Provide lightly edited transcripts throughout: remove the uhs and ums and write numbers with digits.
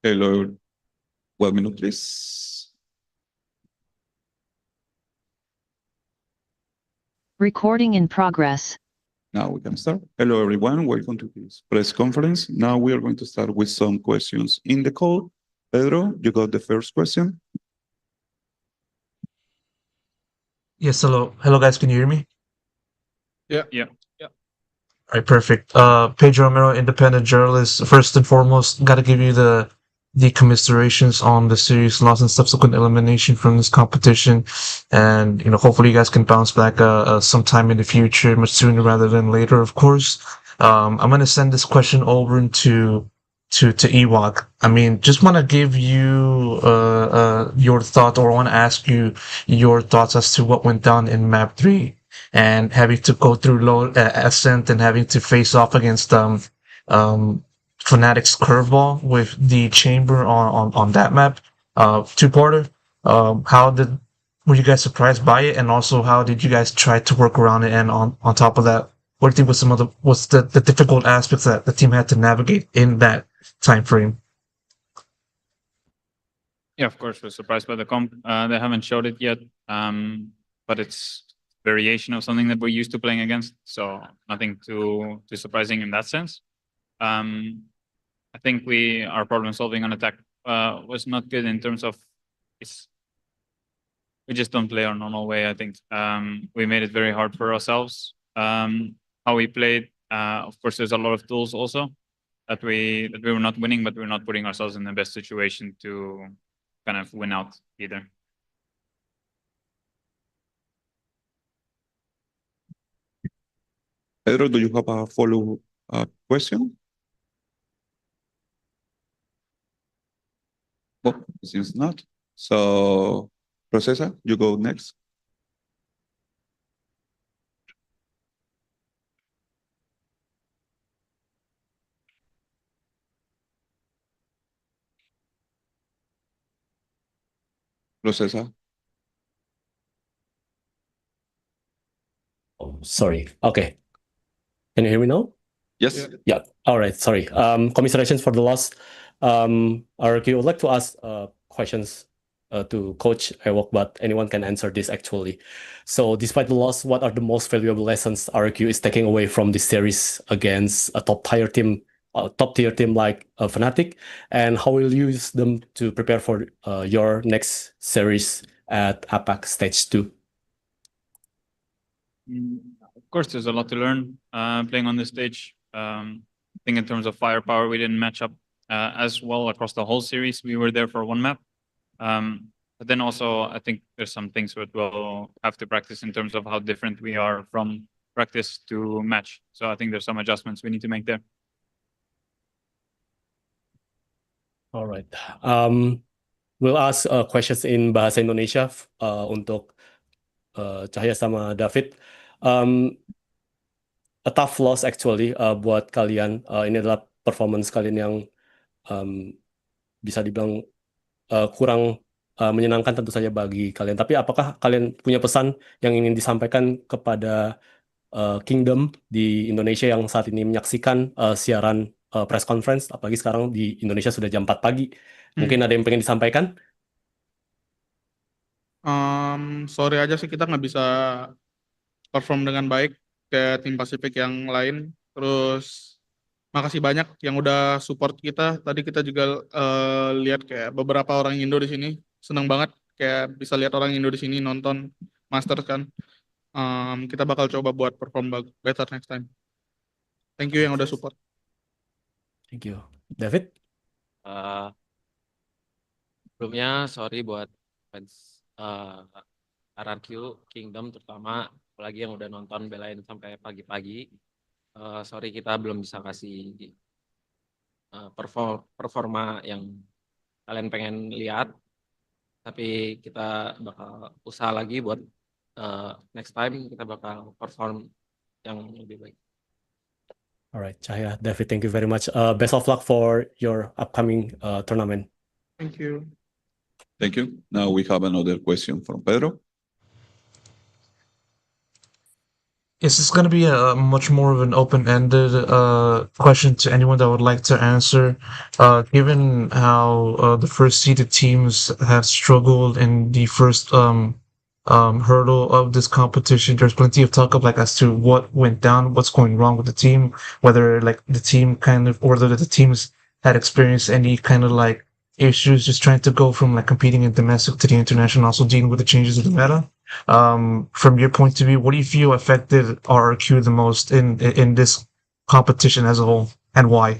Hello, 1 minute, please. Recording in progress. Now we can start. Hello, everyone. Welcome to this press conference. Now we are going to start with some questions in the call. Pedro, you got the first question? Yes, hello. Hello, guys. Can you hear me? Yeah. All right, perfect. Pedro, Romero, independent journalist. First and foremost, got to give you the commiserations on the series loss and subsequent elimination from this competition, and hopefully you guys can bounce back sometime in the future, much sooner rather than later, of course. I'm gonna send this question over to Ewok. I mean, just want to give you your thought, or want to ask you your thoughts as to what went down in map 3, and having to go through low ascent and having to face off against FNATIC's curveball with the chamber on that map. Two-parter. Were you guys surprised by it, and also how did you guys try to work around it? And on top of that, what do you think was the difficult aspects that the team had to navigate in that time frame? Yeah, of course, we're surprised by the comp. They haven't showed it yet, but it's variation of something that we're used to playing against, so nothing too surprising in that sense. I think our problem solving on attack was not good in terms of we just don't play our normal way. I think we made it very hard for ourselves. How we played, of course, there's a lot of tools also that we were not winning, but we're not putting ourselves in the best situation to kind of win out either. Pedro, do you have a follow-up question? Well, it seems not. So, Procesa, you go next. Procesa. Oh, sorry. Okay. Can you hear me now? Yes. Yeah. All right. Sorry. Commiserations for the loss. RQ, I would like to ask questions to Coach Ewok, but anyone can answer this actually. So, despite the loss, what are the most valuable lessons RQ is taking away from this series against a top-tier team like FNATIC, and how will you use them to prepare for your next series at APAC Stage 2? Of course, there's a lot to learn playing on this stage. I think in terms of firepower, we didn't match up as well across the whole series. We were there for one map. But then also, I think there's some things that we'll have to practice in terms of how different we are from practice to match. So I think there's some adjustments we need to make there. All right. We'll ask questions in bahasa Indonesia untuk Cahya sama David. A tough loss actually buat kalian. Ini adalah performance kalian yang bisa dibilang kurang menyenangkan tentu saja bagi kalian. Tapi apakah kalian punya pesan yang ingin disampaikan kepada Kingdom di Indonesia yang saat ini menyaksikan siaran press conference, apalagi sekarang di Indonesia sudah jam 4 pagi. Mungkin ada yang pengen disampaikan? Sorry aja sih kita nggak bisa perform dengan baik kayak tim Pasifik yang lain. Terus makasih banyak yang udah support kita. Tadi kita juga lihat kayak beberapa orang Indo di sini. Seneng banget kayak bisa lihat orang Indo di sini nonton Masters kan. Kita bakal coba buat perform better next time. Thank you yang udah support. Thank you. David? Sebelumnya sorry buat fans RRQ Kingdom terutama, apalagi yang udah nonton belain sampai pagi-pagi. Sorry kita belum bisa kasih performa yang kalian pengen lihat, tapi kita bakal usaha lagi buat next time kita bakal perform yang lebih baik. Alright, Cahya, David, thank you very much. Best of luck for your upcoming tournament. Thank you. Thank you. Now we have another question from Pedro. Is this going to be a much more of an open-ended question to anyone that would like to answer? Given how the first seeded teams have struggled in the first hurdle of this competition, there's plenty of talk of like as to what went down, what's going wrong with the team, whether like the team kind of, or whether the teams had experienced any kind of like issues just trying to go from like competing in domestic to the international, also dealing with the changes of the meta. From your point of view, what do you feel affected RRQ the most in this competition as a whole, and why?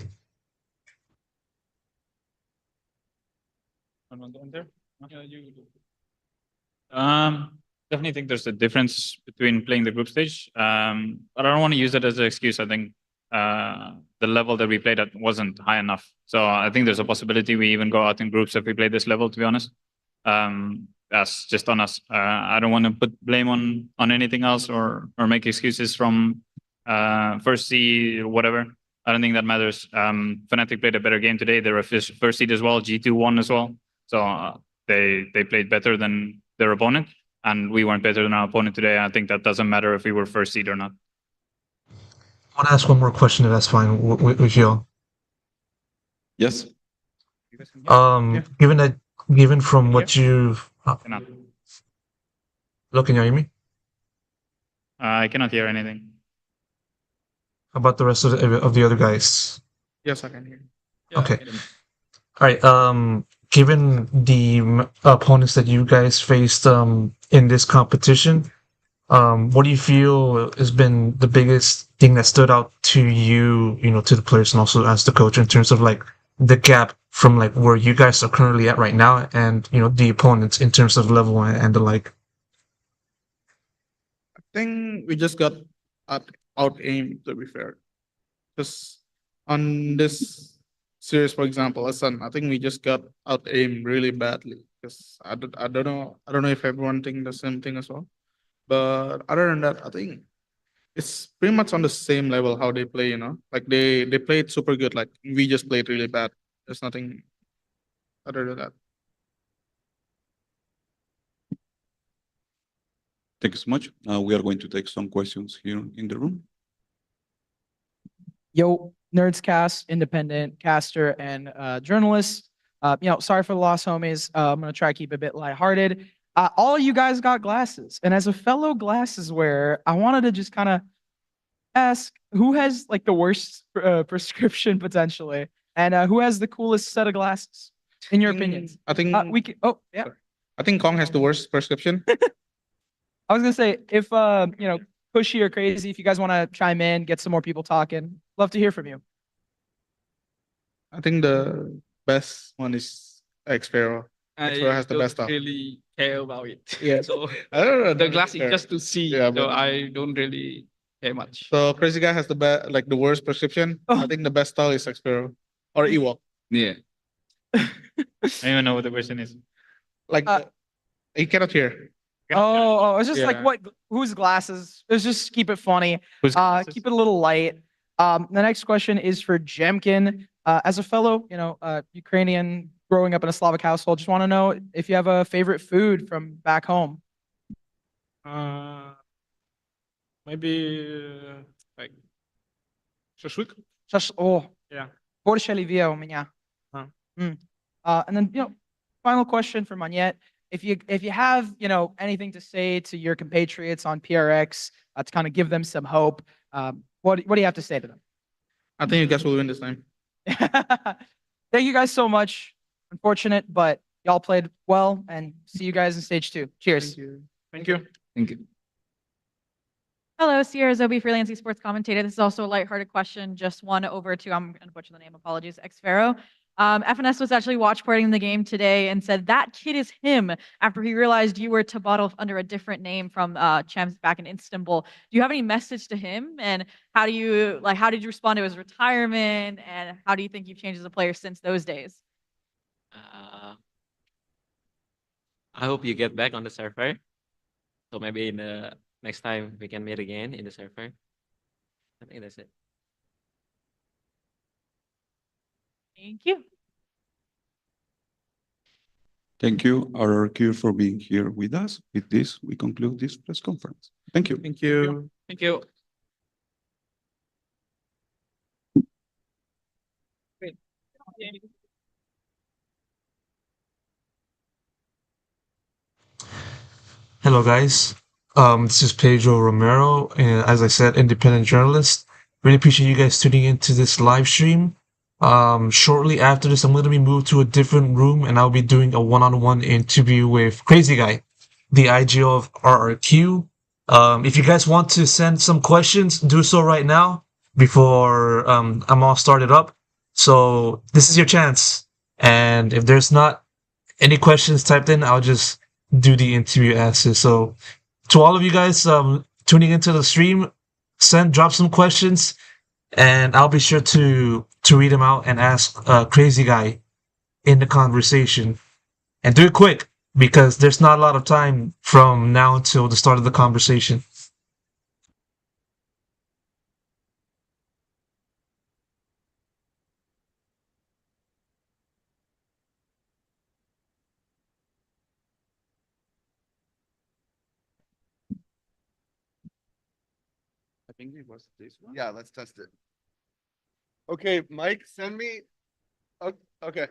Definitely think there's a difference between playing the group stage. But I don't want to use that as an excuse. I think the level that we played at wasn't high enough. So I think there's a possibility we even go out in groups if we play this level, to be honest. That's just on us. I don't want to put blame on anything else or make excuses from first seed or whatever. I don't think that matters. Fnatic played a better game today. They were first seed as well. G2 won as well. So they played better than their opponent, and we weren't better than our opponent today. I think that doesn't matter if we were first seed or not. I want to ask one more question, if that's fine with you. Yes. Given from what you've Cannot. look, can you hear me? I cannot hear anything. How about the rest of the other guys? Yes, I can hear. Okay. All right. Given the opponents that you guys faced in this competition, what do you feel has been the biggest thing that stood out to you, to the players and also as the coach in terms of like the gap from like where you guys are currently at right now and, the opponents in terms of level and the like? I think we just got out aimed, to be fair. Because on this series, for example, Asan, I think we just got out aimed really badly. Because I don't know if everyone think the same thing as well. But other than that, I think it's pretty much on the same level how they play, Like they played super good. Like we just played really bad. There's nothing other than that. Thank you so much. We are going to take some questions here in the room. Yo, Nerdscast, independent caster and journalist. Sorry for the loss, homies. I'm gonna try to keep it a bit lighthearted. All of you guys got glasses, and as a fellow glasses wearer, I wanted to just kind of ask who has like the worst prescription potentially, and who has the coolest set of glasses, in your opinions. I think We can. Oh yeah. I think Kong has the worst prescription. I was gonna say if Pushy or Crazy, if you guys want to chime in, get some more people talking, love to hear from you. I think the best one is Xpero. Xpero has the best stuff. Really care about it. Yeah. So I don't know. the glass is just to see. Yeah, so but- I don't really care much. So Crazy Guy has the best, like the worst prescription. I think the best style is Xpero or Ewok. Yeah. I don't even know what the question is. Like he cannot hear. Oh, it's just like Yeah. what? Whose glasses? Let's just keep it funny. Whose glasses? Keep it a little light. The next question is for Jemkin. As a fellow, Ukrainian growing up in a Slavic household, just want to know if you have a favorite food from back home. Maybe like shashlik. Yeah. Борщ оливье у меня. And then, final question for Manette. If you have, anything to say to your compatriots on PRX to kind of give them some hope, what do you have to say to them? I think you guys will win this time. Thank you guys so much. Unfortunate, but y'all played well, and see you guys in stage 2. Cheers. Thank you. Thank you. Hello, Sierra Zobi, freelance esports commentator. This is also a lighthearted question. Just one over to, I'm going to butcher the name, apologies, Xfero. FNS was actually watch partying the game today and said that kid is him after he realized you were Tabotov under a different name from Champs back in Istanbul. Do you have any message to him? And how did you respond to his retirement? And how do you think you've changed as a player since those days? I hope you get back on the server. So maybe in the next time we can meet again in the server. I think that's it. Thank you. Thank you, RRQ, for being here with us. With this, we conclude this press conference. Thank you. Thank you. Thank you. Hello, guys. This is Pedro Romero, and as I said, independent journalist. Really appreciate you guys tuning into this live stream. Shortly after this, I'm going to be moved to a different room, and I'll be doing a one-on-one interview with Crazy Guy, the IGO of RRQ. If you guys want to send some questions, do so right now before I'm all started up. So this is your chance, and if there's not any questions typed in, I'll just do the interview answer. So to all of you guys tuning into the stream, drop some questions, and I'll be sure to read them out and ask Crazy Guy in the conversation. And do it quick because there's not a lot of time from now until the start of the conversation. I think it was this one. Yeah, let's test it. Okay, Mike, send me. Okay.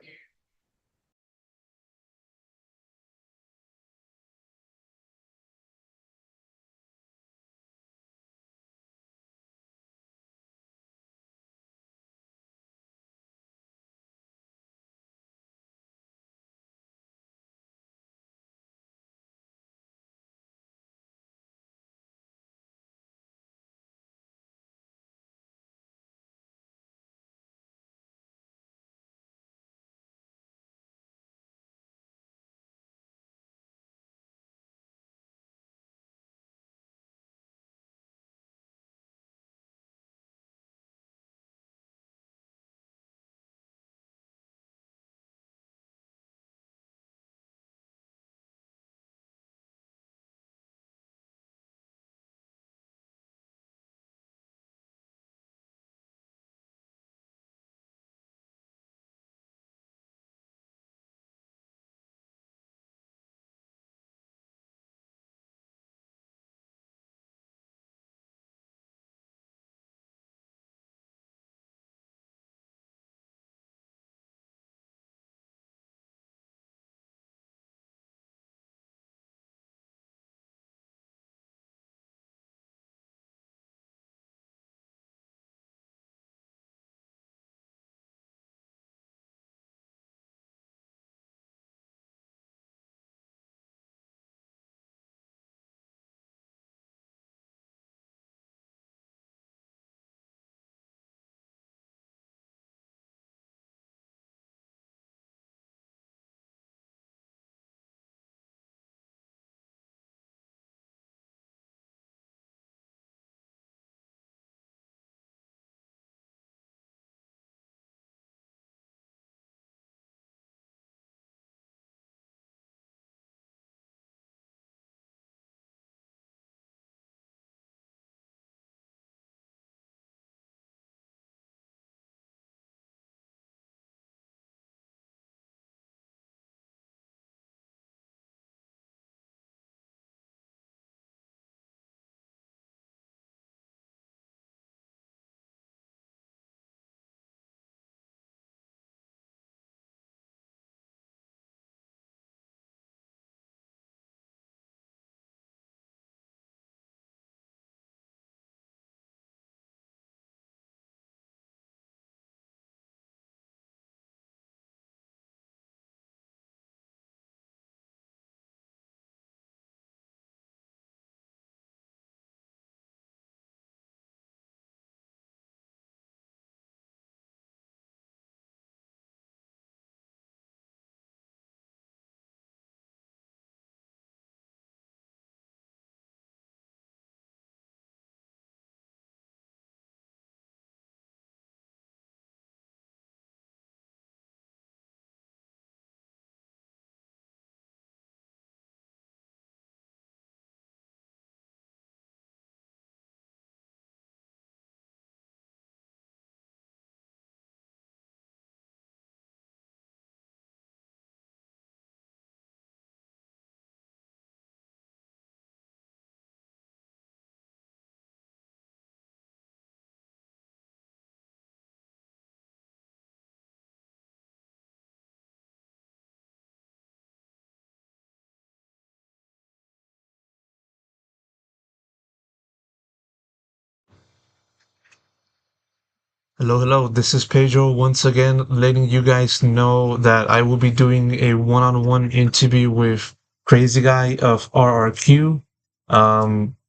Hello, hello. This is Pedro once again, letting you guys know that I will be doing a one-on-one interview with Crazy Guy of RRQ.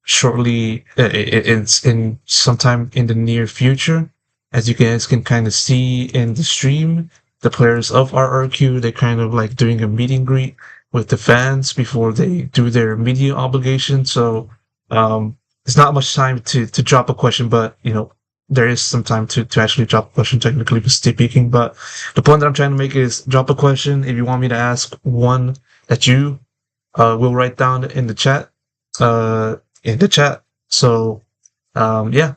Shortly, it's in sometime in the near future. As you guys can kind of see in the stream, the players of RRQ, they're kind of like doing a meet and greet with the fans before they do their media obligation. So, there's not much time to drop a question, but there is some time to actually drop a question, technically speaking. But the point that I'm trying to make is drop a question if you want me to ask one that you will write down in the chat. So yeah.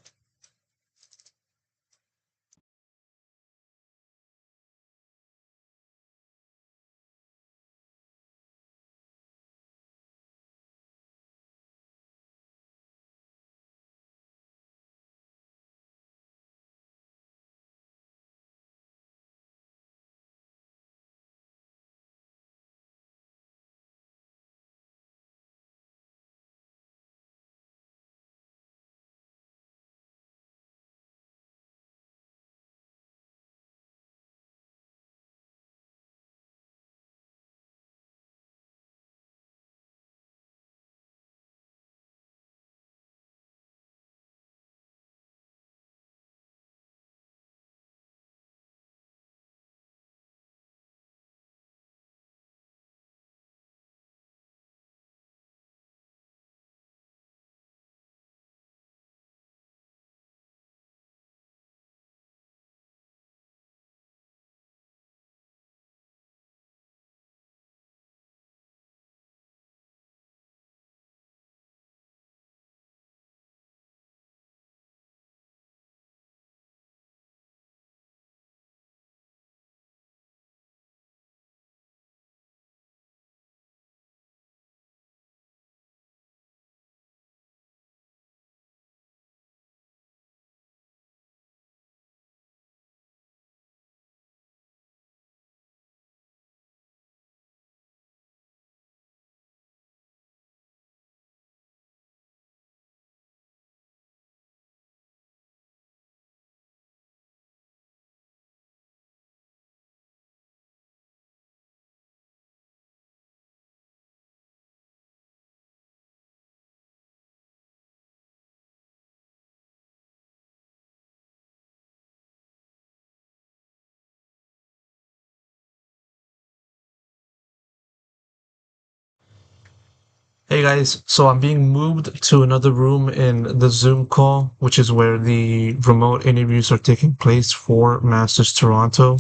Hey guys, so I'm being moved to another room in the Zoom call, which is where the remote interviews are taking place for Masters Toronto.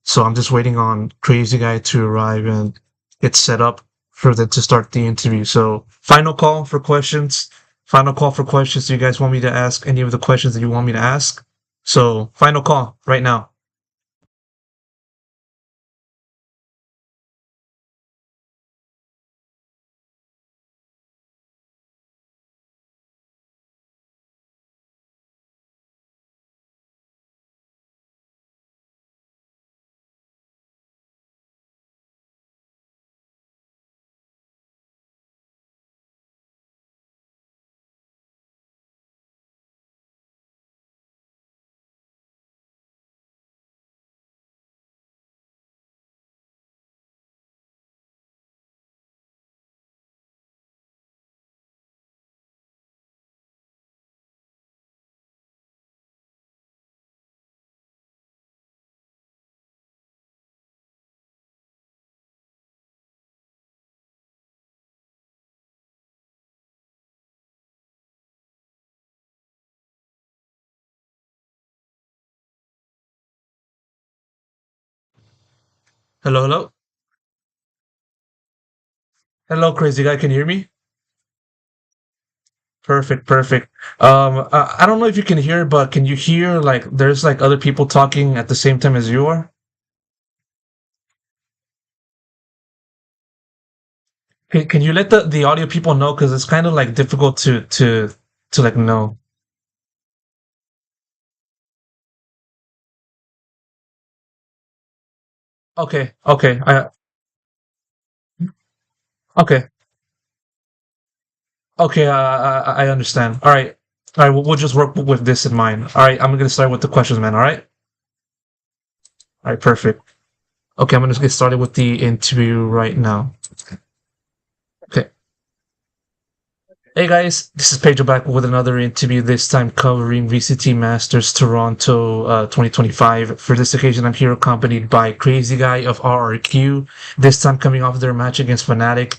So I'm just waiting on Crazy Guy to arrive and get set up for them to start the interview. So final call for questions. Final call for questions. Do you guys want me to ask any of the questions that you want me to ask? So final call right now. Hello, hello. Hello, Crazy Guy. Can you hear me? Perfect, perfect. I don't know if you can hear, but can you hear like there's like other people talking at the same time as you are? Can you let the audio people know? Because it's kind of like difficult to like know. Okay, okay, okay, okay. I understand. All right. All right, we'll just work with this in mind. All right, I'm gonna start with the questions, man. All right. All right, perfect. Okay, I'm gonna get started with the interview right now. Okay. Hey guys, this is Pedro back with another interview, this time covering VCT Masters Toronto 2025. For this occasion, I'm here accompanied by Crazy Guy of RRQ, this time coming off their match against FNATIC,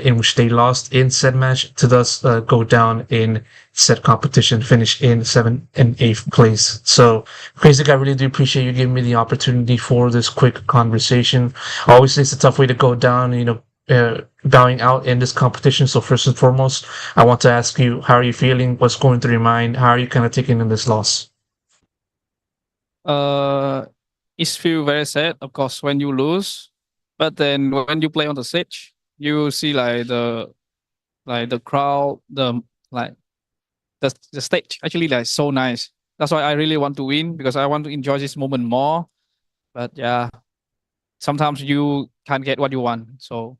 in which they lost in said match to thus go down in said competition, finish in 7th and 8th place. So, Crazy Guy, I really do appreciate you giving me the opportunity for this quick conversation. Obviously, it's a tough way to go down, bowing out in this competition. So first and foremost, I want to ask you, how are you feeling? What's going through your mind? How are you kind of taking in this loss? It's feel very sad, of course, when you lose. But then when you play on the stage, you see like the crowd, like the stage actually like so nice. That's why I really want to win because I want to enjoy this moment more. But yeah, sometimes you can't get what you want. So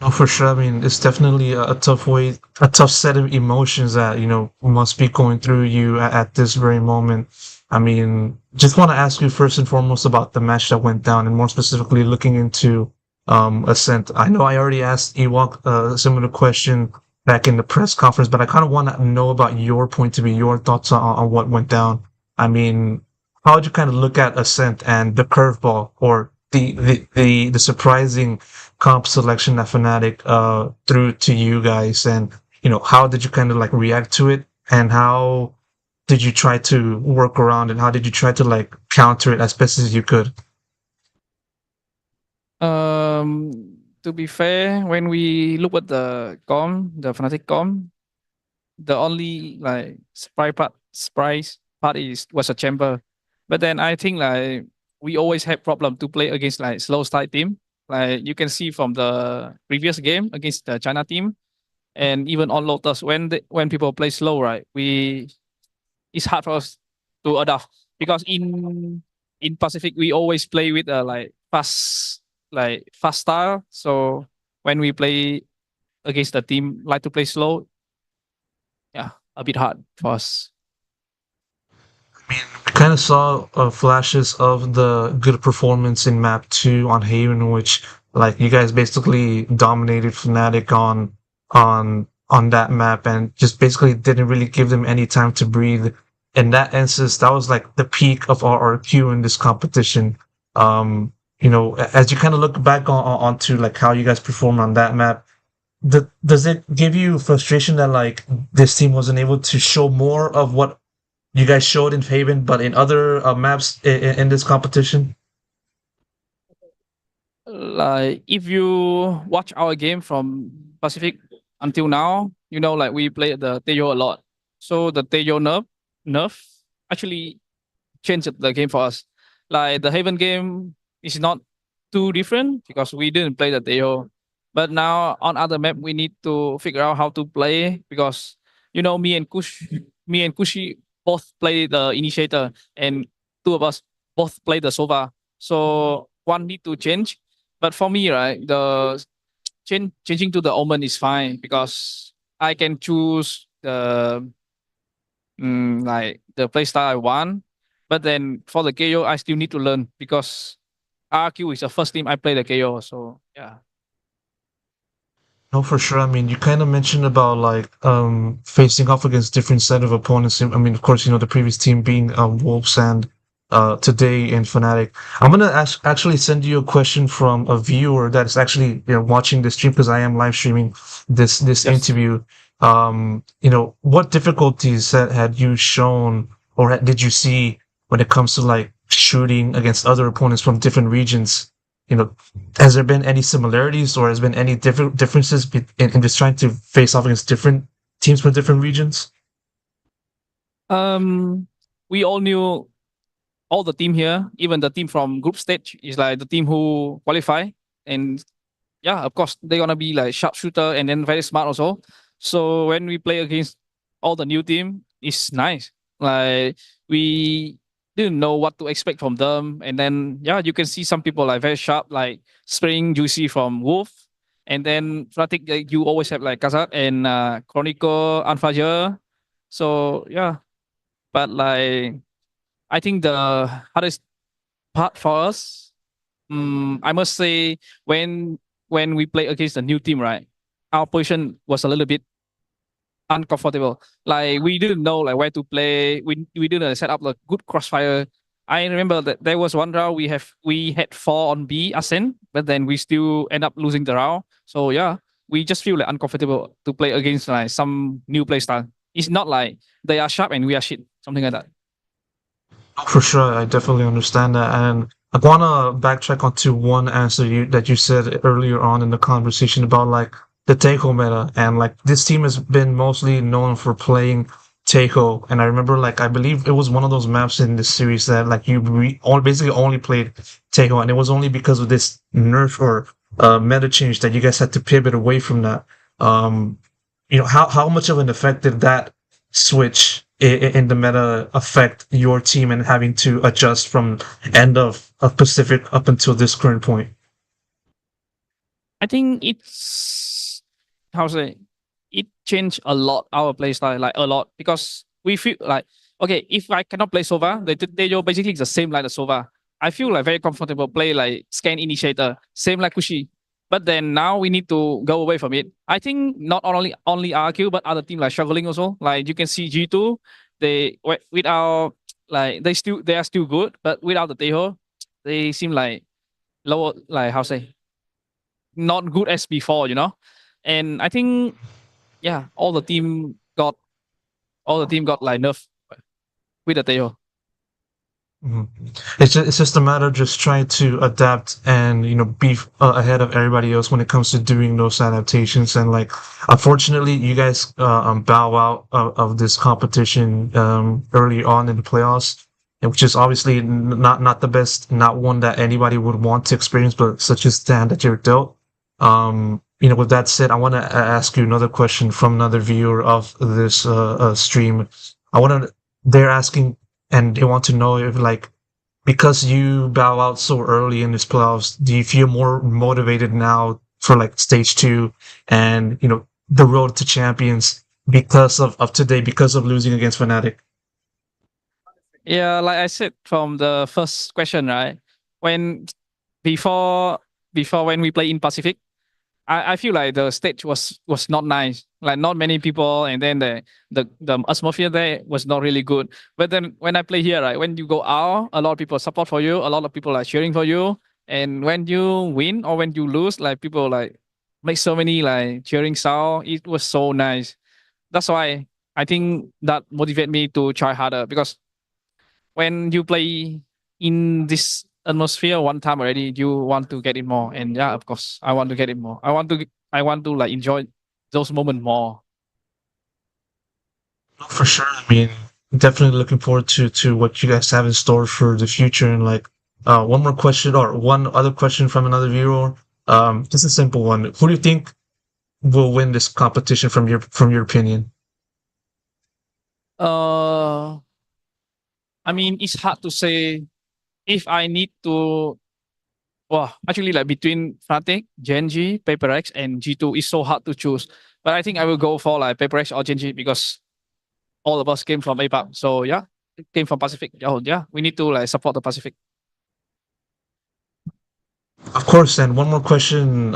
No, for sure. I mean, it's definitely a tough way, a tough set of emotions that, must be going through you at this very moment. I mean, just want to ask you first and foremost about the match that went down and more specifically looking into Ascent. I know I already asked Ewok a similar question back in the press conference, but I kind of want to know about your point of view, your thoughts on what went down. I mean, how would you kind of look at Ascent and the curveball or the surprising comp selection that Fnatic threw to you guys, and how did you kind of like react to it, and how did you try to work around, and how did you try to like counter it as best as you could? to be fair, when we look at the Fnatic the only like surprise part was a chamber. But then I think like we always have problem to play against like slow style team. Like you can see from the previous game against the China team, and even on Lotus when people play slow, right? It's hard for us to adapt because in Pacific we always play with fast style. So when we play against the team like to play slow, yeah, a bit hard for us. I mean, we kind of saw flashes of the good performance in map 2 on Haven, in which like you guys basically dominated Fnatic on that map and just basically didn't really give them any time to breathe. In that instance, that was like the peak of RRQ in this competition. As you kind of look back onto like how you guys performed on that map, does it give you frustration that like this team wasn't able to show more of what you guys showed in Haven, but in other maps in this competition? Like if you watch our game from Pacific until now, like we play the Tejo a lot. So the Tejo nerf actually changed the game for us. Like the Haven game is not too different because we didn't play the Tejo. But now on other map we need to figure out how to play because me and Kushi both play the initiator and two of us both play the Sova. So one need to change. But for me, right, the changing to the Omen is fine because I can choose like the playstyle I want. But then for the KO, I still need to learn because RQ is the first team I play the KO. So yeah. No, for sure. I mean, you kind of mentioned about like facing off against different set of opponents. I mean, of course, the previous team being Wolves and today in Fnatic. I'm gonna actually send you a question from a viewer that is actually watching the stream because I am live streaming this interview. What difficulties had you shown or did you see when it comes to like shooting against other opponents from different regions? Has there been any similarities or has been any differences in just trying to face off against different teams from different regions? We all knew all the team here, even the team from group stage is like the team who qualify. And yeah, of course, they're gonna be like sharpshooter and then very smart also. So when we play against all the new team, it's nice. Like we didn't know what to expect from them. And then yeah, you can see some people like very sharp, like Spring, Juicy from Wolf. And then FNATIC, you always have like Kazakh and Chronicle, Anfajer. So yeah, but like I think the hardest part for us, I must say, when we play against a new team, right, our position was a little bit uncomfortable. Like we didn't know like where to play. We didn't set up a good crossfire. I remember that there was one round we had 4 on B Ascent, but then we still end up losing the round. So yeah, we just feel like uncomfortable to play against like some new play style. It's not like they are sharp and we are shit, something like that. For sure, I definitely understand that, and I wanna backtrack onto one answer that you said earlier on in the conversation about like the Teiko meta, and like this team has been mostly known for playing Teiko, and I remember like I believe it was one of those maps in this series that like basically only played Teiko, and it was only because of this nerf or meta change that you guys had to pivot away from that. Um, how much of an effect did that switch in the meta affect your team and having to adjust from end of Pacific up until this current point? I think it's how to say it changed a lot our play style, like a lot, because we feel like okay, if I cannot play Sova, the Tejo basically is the same like the Sova. I feel like very comfortable play like scan initiator, same like Kushi. But then now we need to go away from it. I think not only RQ but other team like struggling also. Like you can see G2, they without like they are still good, but without the Tejo, they seem like lower, like how say not good as before, you know. And I think yeah, all the team got like nerf with the Teo. Mhm. It's just a matter of just trying to adapt and be ahead of everybody else when it comes to doing those adaptations. And like, unfortunately, you guys bow out of this competition early on in the playoffs, which is obviously not the best, not one that anybody would want to experience, but such is the hand that you're dealt. With that said, I want to ask you another question from another viewer of this stream. They're asking and they want to know if like because you bow out so early in this playoffs, do you feel more motivated now for like stage 2 and the road to champions because of today, because of losing against Fnatic? Yeah, like I said from the first question, right? When before when we play in Pacific, I feel like the stage was not nice. Like not many people, and then the atmosphere there was not really good. But then when I play here, right, when you go out, a lot of people support for you, a lot of people are cheering for you. And when you win or when you lose, like people like make so many like cheering sound. It was so nice. That's why I think that motivate me to try harder, because when you play in this atmosphere one time already, you want to get it more. And yeah, of course, I want to get it more. I want to like enjoy those moments more. For sure. I mean, definitely looking forward to what you guys have in store for the future. And like, one more question or one other question from another viewer. Just a simple one. Who do you think will win this competition from your opinion? Uh, I mean, it's hard to say if I need to. Well, actually, like between Fnatic, Genji, PaperX, and G2, it's so hard to choose. But I think I will go for like PaperX or Genji, because all of us came from APAC. So yeah, came from Pacific. Oh yeah, we need to like support the Pacific. Of course, and one more question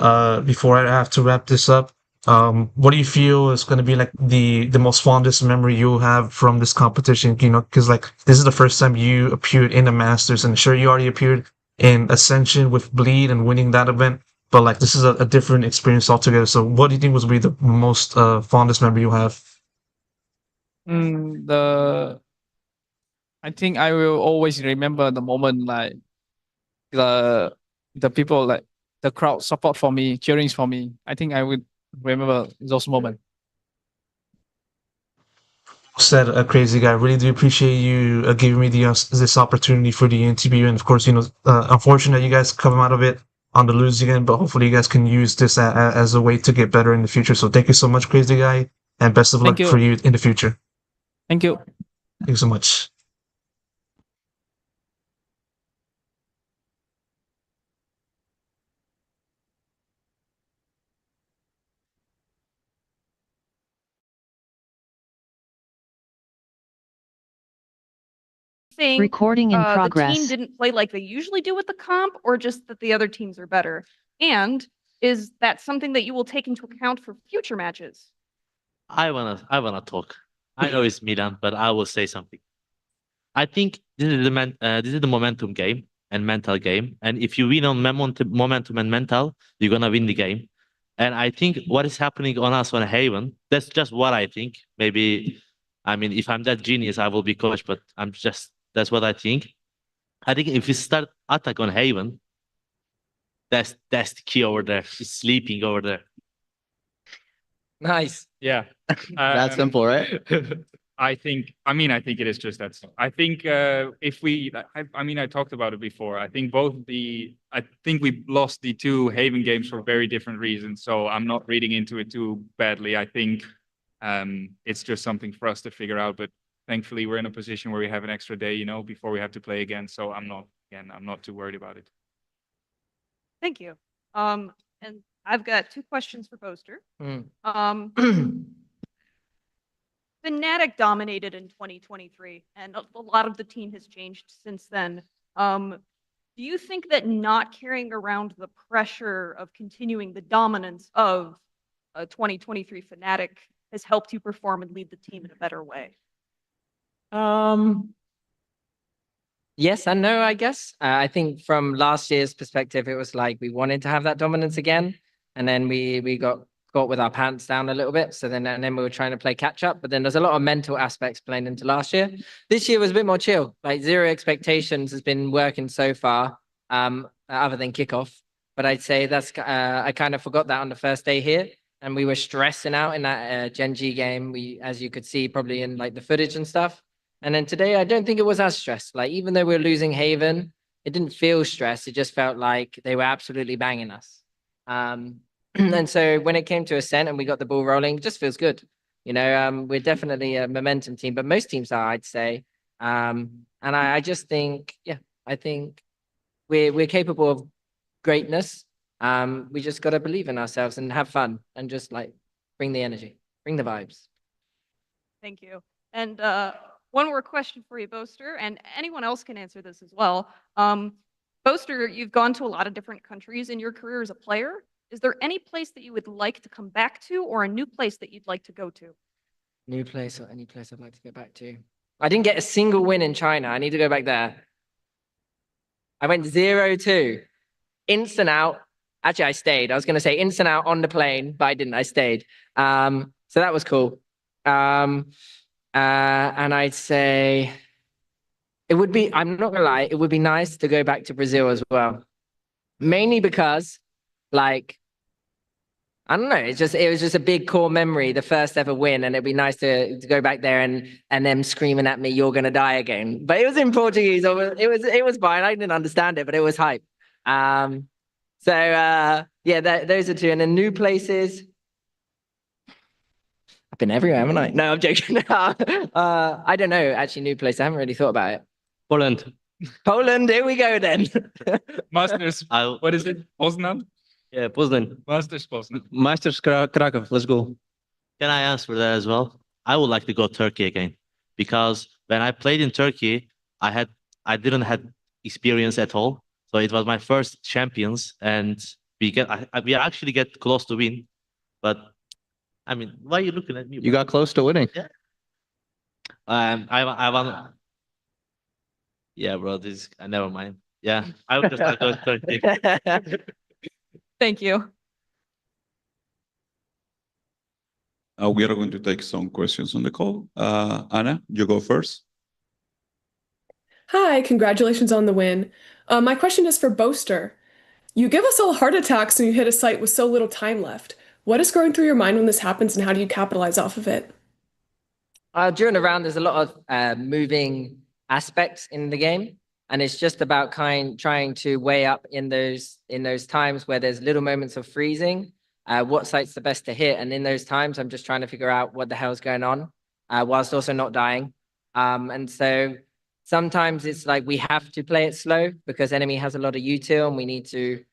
before I have to wrap this up. What do you feel is going to be like the most fondest memory you have from this competition? Because like this is the first time you appeared in the Masters, and sure you already appeared in Ascension with Bleed and winning that event, but like this is a different experience altogether. So, what do you think was be the most fondest memory you have? The I think I will always remember the moment like the the people like the crowd support for me, cheering for me. I think I would remember those moments. Said a crazy guy. Really do appreciate you giving me this opportunity for the interview, and of course, unfortunate you guys come out of it on the losing end, but hopefully you guys can use this as a way to get better in the future. So thank you so much, crazy guy, and best of luck Thank for you. you in the future. Thank you. Thank you so much. Recording Recording in the team progress. didn't play like they usually do with the comp, or just that the other teams are better? And is that something that you will take into account for future matches? I wanna talk. I know it's Milan, but I will say something. I think this is the momentum game and mental game. And if you win on momentum and mental, you're gonna win the game. And I think what is happening on us on Haven, that's just what I think. Maybe, I mean, if I'm that genius, I will be coach, but that's what I think. I think if we start attack on Haven, that's the key over there. It's sleeping over there. Nice. Yeah. That simple, right? I think it is just that simple. I think if we, I mean, I talked about it before. I think we lost the two Haven games for very different reasons. So I'm not reading into it too badly. I think it's just something for us to figure out. But thankfully, we're in a position where we have an extra day, before we have to play again. So I'm not too worried about it. Thank you. And I've got two questions for Boaster. FNATIC dominated in 2023, and a lot of the team has changed since then. Do you think that not carrying around the pressure of continuing the dominance of 2023 FNATIC has helped you perform and lead the team in a better way? Yes and no, I guess. I think from last year's perspective, it was like we wanted to have that dominance again, and then we got with our pants down a little bit. So then we were trying to play catch up, but then there's a lot of mental aspects playing into last year. This year was a bit more chill. Like zero expectations has been working so far, other than kickoff. But I'd say that's I kind of forgot that on the first day here, and we were stressing out in that Gen G game. As you could see, probably in like the footage and stuff. And then today, I don't think it was as stressed. Like even though we were losing Haven, it didn't feel stressed. It just felt like they were absolutely banging us. And so when it came to Ascent and we got the ball rolling, it just feels good. We're definitely a momentum team, but most teams are, I'd say. And I just think, I think we're capable of greatness. We just got to believe in ourselves and have fun and just like bring the energy, bring the vibes. Thank you. And one more question for you, Boaster, and anyone else can answer this as well. Boaster, you've gone to a lot of different countries in your career as a player. Is there any place that you would like to come back to, or a new place that you'd like to go to? New place or any place I'd like to go back to? I didn't get a single win in China. I need to go back there. I went 0-2. Instant out. Actually, I stayed. I was going to say instant out on the plane, but I didn't. I stayed. So that was cool. And I'd say it would be, I'm not going to lie, it would be nice to go back to Brazil as well. Mainly because, like, I don't know, it was just a big core memory, the first ever win, and it'd be nice to go back there and them screaming at me, "You're gonna die again." But it was in Portuguese, so it was fine. I didn't understand it, but it was hype. Those are two. And then new places. I've been everywhere, haven't I? No, I'm joking. I don't know, actually, new place. I haven't really thought about it. Poland. Poland, here we go then. Masters, what is it? Poznan? Yeah, Poznan. Masters Poznan. Masters Krakow. Let's go. Can I answer that as well? I would like to go Turkey again, because when I played in Turkey, I didn't have experience at all. So it was my first champions, and we actually get close to win. But I mean, why are you looking at me? You got close to winning. Yeah. I want. Yeah, bro. Never mind. Yeah, I would just like to go Turkey. Thank you. We are going to take some questions on the call. Anna, you go first. Hi, congratulations on the win. My question is for Boaster. You give us all heart attacks when you hit a site with so little time left. What is going through your mind when this happens, and how do you capitalize off of it? During the round, there's a lot of moving aspects in the game, and it's just about trying to weigh up in those times where there's little moments of freezing, what site's the best to hit, and in those times, I'm just trying to figure out what the hell's going on, whilst also not dying. And so sometimes it's like we have to play it slow because enemy has a lot of util, and we need to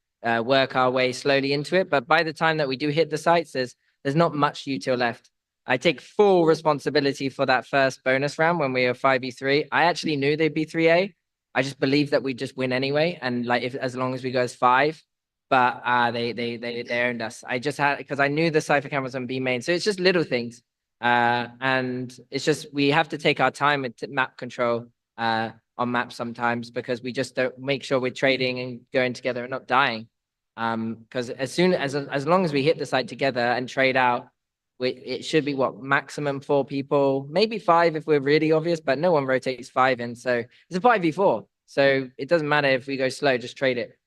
work our way slowly into it. But by the time that we do hit the sites, there's not much util left. I take full responsibility for that first bonus round when we were 5v3. I actually knew they'd be 3A. I just believed that we'd just win anyway. And like if as long as we go as 5. But they owned us. I just had because I knew the Cypher Camp was on B main. So it's just little things. And it's just we have to take our time with map control on maps sometimes because we just don't make sure we're trading and going together and not dying. Because as long as we hit the site together and trade out, it should be what maximum 4 people, maybe 5 if we're really obvious, but no one rotates 5 in. So it's a 5v4. So it doesn't matter if we go slow, just trade it.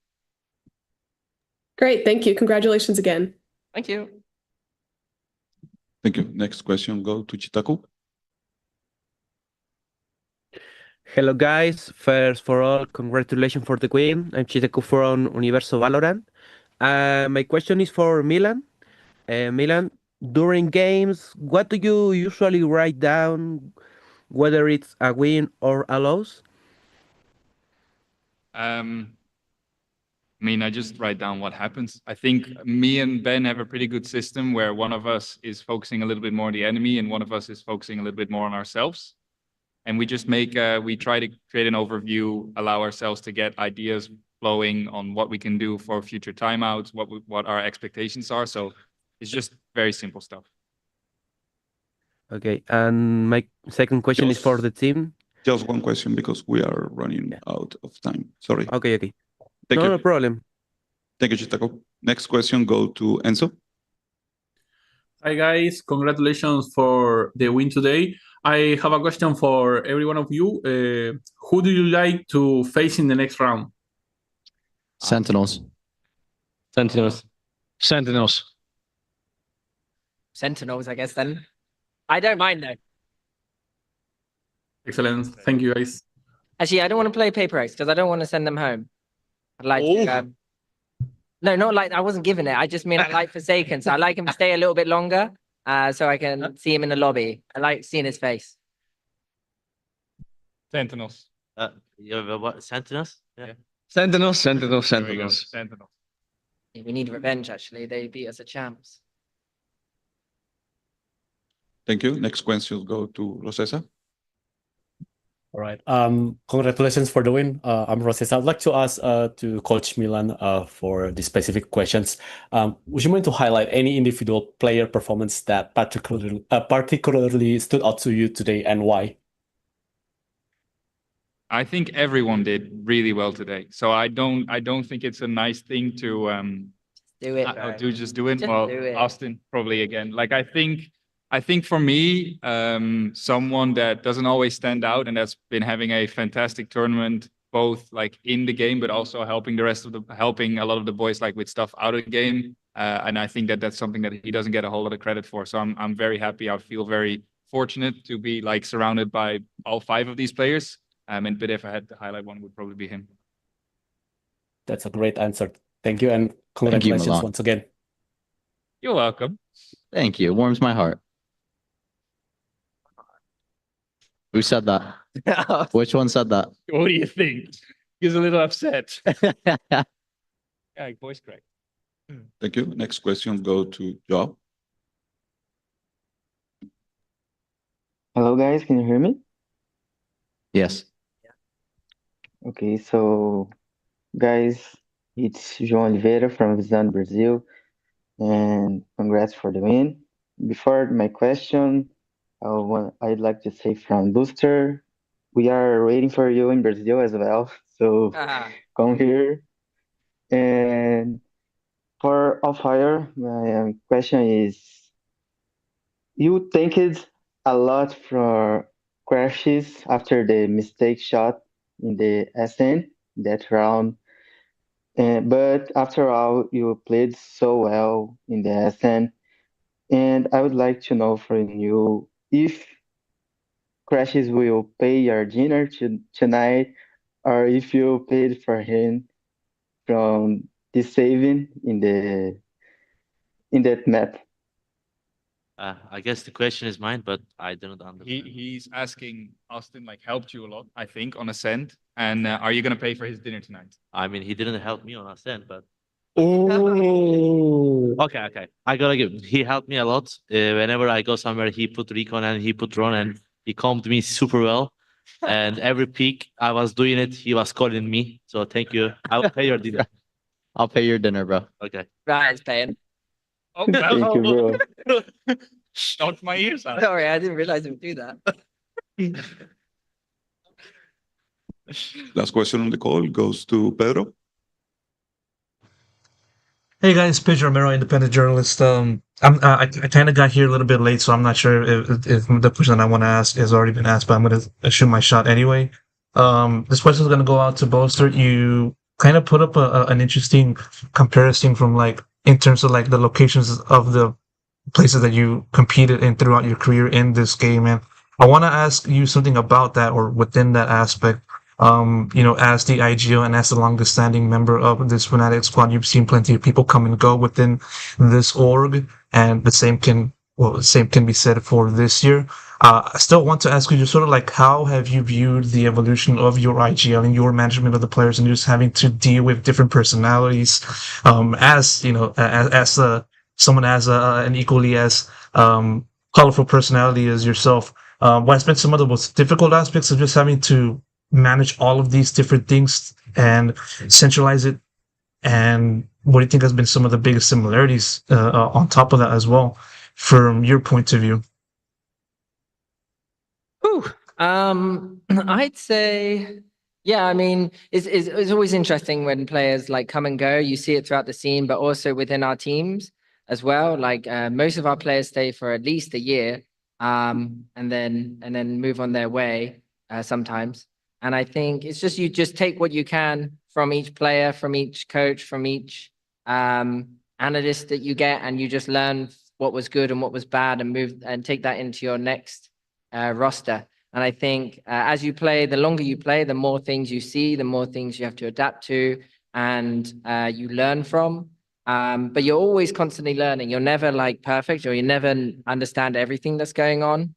Great, thank you. Congratulations again. Thank you. Thank you. Next question go to Chitaku. Hello guys, first for all, congratulations for the win. I'm Chitaku from Universo Valorant. My question is for Milan. Milan, during games, what do you usually write down, whether it's a win or a loss? I mean, I just write down what happens. I think me and Ben have a pretty good system where one of us is focusing a little bit more on the enemy and one of us is focusing a little bit more on ourselves. And we just we try to create an overview, allow ourselves to get ideas flowing on what we can do for future timeouts, what our expectations are. So it's just very simple stuff. Okay, and my second question is for the team. Just one question because we are running out of time. Sorry. Okay. Thank you. No problem. Thank you, Chitaku. Next question go to Enzo. Hi guys, congratulations for the win today. I have a question for every one of you. Who do you like to face in the next round? Sentinels. Sentinels, I guess then. I don't mind though. Excellent. Thank you guys. Actually, I don't want to play Paper X because I don't want to send them home. I'd like to, no, not like I wasn't given it. I just mean I like Forsaken. So I like him to stay a little bit longer so I can see him in the lobby. I like seeing his face. Sentinels. You have what? Sentinels? Yeah. Sentinels. Sentinels. We need revenge, actually. They beat us at champs. Thank you. Next question go to Rosesa. All right. Congratulations for the win. I'm Roses. I'd like to ask to Coach Milan for the specific questions. Would you mind to highlight any individual player performance that particularly stood out to you today and why? I think everyone did really well today. So I don't think it's a nice thing to do it. Just do it. Just well, do it. Austin probably again. Like I think for me, someone that doesn't always stand out and that's been having a fantastic tournament, both like in the game, but also helping helping a lot of the boys like with stuff out of the game. And I think that that's something that he doesn't get a whole lot of credit for. So I'm very happy. I feel very fortunate to be like surrounded by all 5 of these players. But if I had to highlight one, would probably be him. That's a great answer. Thank you and congratulations Milan. once again. You're welcome. Thank you. It warms my heart. Who said that? Which one said that? What do you think? He's a little upset. Yeah, voice crack. Thank you. Next question go to Joao. Hello guys, can you hear me? Yes. Okay, so guys, it's João Oliveira from Visão, Brazil, and congrats for the win. Before my question, I'd like to say from Booster, we are waiting for you in Brazil as well, so come here. And for Off-Fire, my question is, you tanked a lot for crashes after the mistake shot in the SN that round. But after all, you played so well in the SN. And I would like to know from you if crashes will pay your dinner tonight or if you paid for him from the saving in that map. I guess the question is mine, but I don't understand. He's asking Austin like helped you a lot, I think, on Ascent. And are you gonna pay for his dinner tonight? I mean, he didn't help me on Ascent, but Oh. Okay. I gotta give. He helped me a lot. Whenever I go somewhere, he put recon and he put drone, and he calmed me super well. And every peak I was doing it, he was calling me. So thank you. I will pay your dinner. I'll pay your dinner, bro. Okay. Ryan's paying. Oh, Thank you, bro. Knocked my ears out. Sorry, I didn't realize he would do that. Last question on the call goes to Pedro. Hey guys, Pedro, Romero, independent journalist. I kind of got here a little bit late, so I'm not sure if the question I want to ask has already been asked, but I'm going to shoot my shot anyway. This question is going to go out to Bolster. You kind of put up an interesting comparison from like in terms of like the locations of the places that you competed in throughout your career in this game, and I want to ask you something about that or within that aspect. As the IGO and as the longest standing member of this FNATIC squad, you've seen plenty of people come and go within this org, and the same can be said for this year. I still want to ask you just sort of like, how have you viewed the evolution of your IGL and your management of the players and just having to deal with different personalities, as someone as an equally as colorful personality as yourself? What has been some of the most difficult aspects of just having to manage all of these different things and centralize it, and what do you think has been some of the biggest similarities on top of that as well from your point of view? I'd say, yeah, I mean, it's always interesting when players like come and go. You see it throughout the scene, but also within our teams as well. Like most of our players stay for at least a year, and then move on their way sometimes. And I think it's just you just take what you can from each player, from each coach, from each analyst that you get, and you just learn what was good and what was bad, and move and take that into your next roster. And I think as you play, the longer you play, the more things you see, the more things you have to adapt to, and you learn from. But you're always constantly learning. You're never like perfect, or you never understand everything that's going on.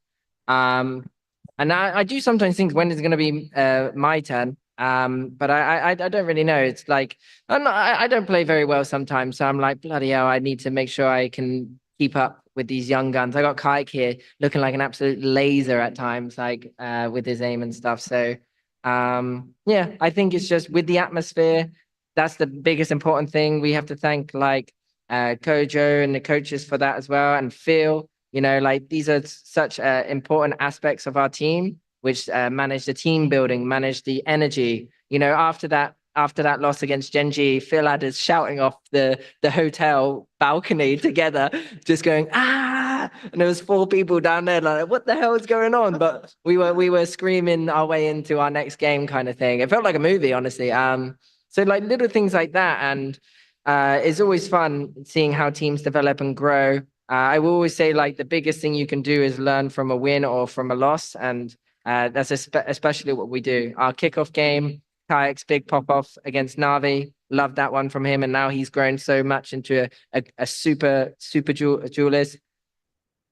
And I do sometimes think when it's going to be my turn, but I don't really know. It's like I don't play very well sometimes, so I'm like, bloody hell, I need to make sure I can keep up with these young guns. I got Kike here looking like an absolute laser at times, like with his aim and stuff. So yeah, I think it's just with the atmosphere. That's the biggest important thing. We have to thank like Kojo and the coaches for that as well, and Phil. Like these are such important aspects of our team, which manage the team building, manage the energy. After that loss against Genji, Phil had us shouting off the hotel balcony together, just going, ah! And there was 4 people down there like, what the hell is going on? But we were screaming our way into our next game kind of thing. It felt like a movie, honestly. So like little things like that. And it's always fun seeing how teams develop and grow. I will always say like the biggest thing you can do is learn from a win or from a loss. And that's especially what we do. Our kickoff game, Kayak's big pop-off against Navi. Love that one from him. And now he's grown so much into a super duelist.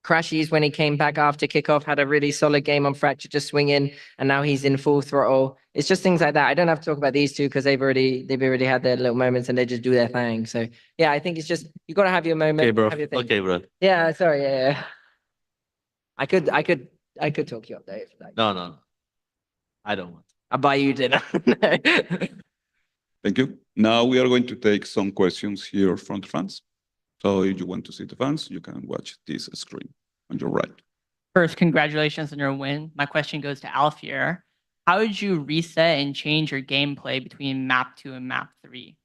Crashies, when he came back after kickoff, had a really solid game on Fracture, just swinging, and now he's in full throttle. It's just things like that. I don't have to talk about these two because they've already had their little moments and they just do their thing. So yeah, I think it's just you got to have your moment. Okay, bro. Have your thing. Okay, bro. Yeah, sorry. Yeah. I could talk you up there. No. I don't want. I'll buy you dinner. Thank you. Now we are going to take some questions here from the fans. So if you want to see the fans, you can watch this screen on your right. First, congratulations on your win. My question goes to Alfier. How did you reset and change your gameplay between map 2 and map 3?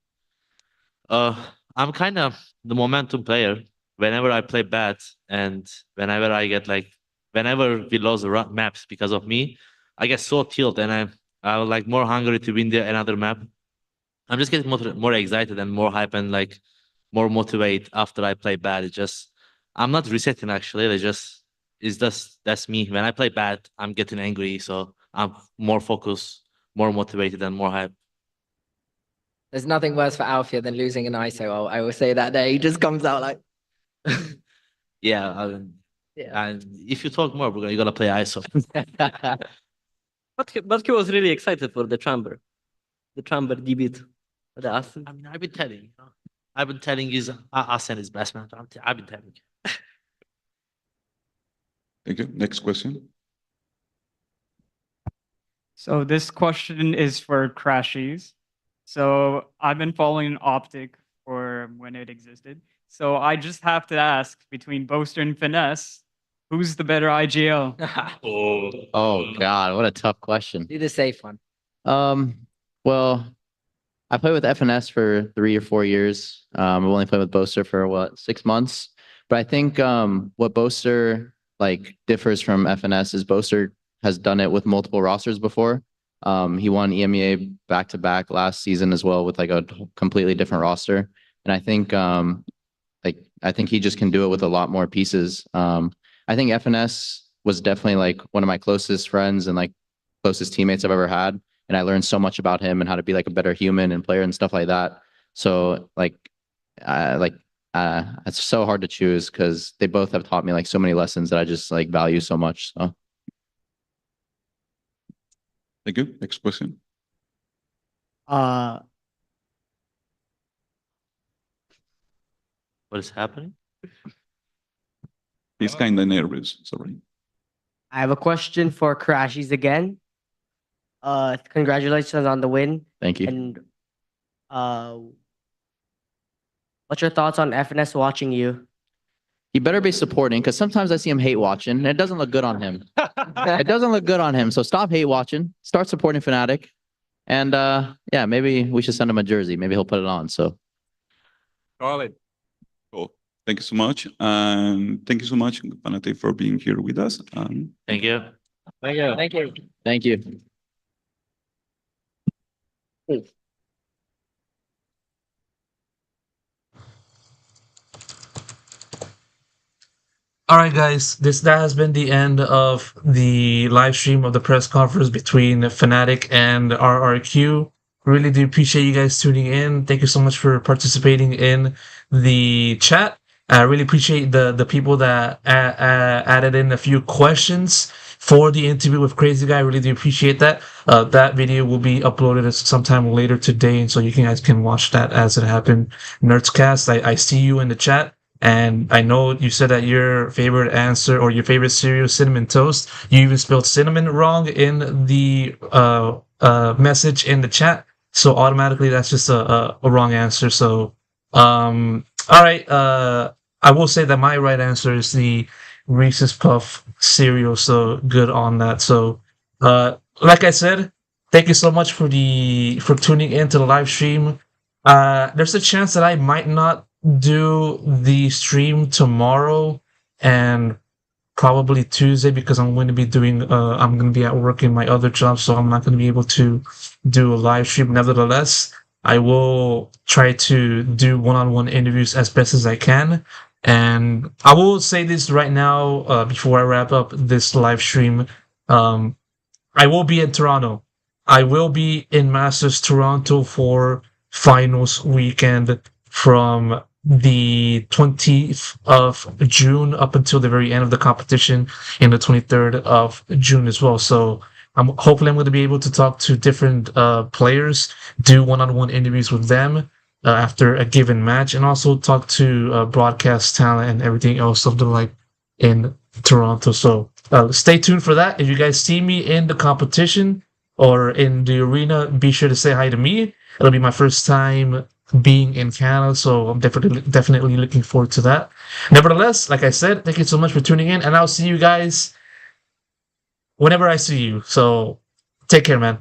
I'm kind of the momentum player. Whenever I play bad and whenever I get whenever we lose the maps because of me, I get so tilted and I was like more hungry to win another map. I'm just getting more excited and more hype and like more motivate after I play bad. I'm not resetting actually. That's me. When I play bad, I'm getting angry. So I'm more focused, more motivated, and more hype. There's nothing worse for Alfia than losing an ISO. I will say that there. He just comes out like. Yeah. And if you talk more, you're gonna play ISO. But he was really excited for the chamber debut. I mean, I've been telling you. I've been telling you, Arsene is best man. I've been telling you. Thank you. Next question. So this question is for Crashies. So I've been following Optic for when it existed. So I just have to ask, between Boaster and Finesse, who's the better IGL? Oh God, what a tough question. Do the safe one. Well, I played with FNS for 3 or 4 years. I've only played with Boaster for what, 6 months. But I think what Boaster like differs from FNS is Boaster has done it with multiple rosters before. He won EMEA back to back last season as well with like a completely different roster. And I think he just can do it with a lot more pieces. I think FNS was definitely like one of my closest friends and like closest teammates I've ever had. And I learned so much about him and how to be like a better human and player and stuff like that. So it's so hard to choose because they both have taught me like so many lessons that I just like value so much. So thank you. Next question. What is happening? He's kind of nervous. Sorry. I have a question for Crashies again. Congratulations on the win. Thank you. And what's your thoughts on FNS watching you? he better be supporting because sometimes I see him hate watching and it doesn't look good on him. It doesn't look good on him. So stop hate watching. Start supporting FNATIC. And yeah, maybe we should send him a jersey. Maybe he'll put it on. So Call it. Cool. Thank you so much. And thank you so much, FNATIC, for being here with us. Thank you. Thank you. Thank you. thank you. All right, guys, that has been the end of the live stream of the press conference between FNATIC and RRQ. Really do appreciate you guys tuning in. Thank you so much for participating in the chat. I really appreciate the people that added in a few questions for the interview with Crazy Guy. I really do appreciate that. That video will be uploaded sometime later today, and so you guys can watch that as it happened. Nerdscast, I see you in the chat. And I know you said that your favorite answer or your favorite cereal is Cinnamon Toast. You even spelled cinnamon wrong in the message in the chat. So automatically that's just a wrong answer. So, all right. I will say that my right answer is the Reese's Puff cereal. So good on that. So, like I said, thank you so much for tuning in to the live stream. There's a chance that I might not do the stream tomorrow and probably Tuesday because I'm going to be I'm going to be at work in my other job, so I'm not going to be able to do a live stream. Nevertheless, I will try to do one-on-one interviews as best as I can. And I will say this right now before I wrap up this live stream. I will be in Toronto. I will be in Masters Toronto for finals weekend from the 20th of June up until the very end of the competition in the 23rd of June as well. So hopefully I'm going to be able to talk to different players, do one-on-one interviews with them after a given match, and also talk to broadcast talent and everything else of the like in Toronto. So stay tuned for that. If you guys see me in the competition or in the arena, be sure to say hi to me. It'll be my first time being in Canada, so I'm definitely looking forward to that. Nevertheless, like I said, thank you so much for tuning in, and I'll see you guys whenever I see you. So take care, man.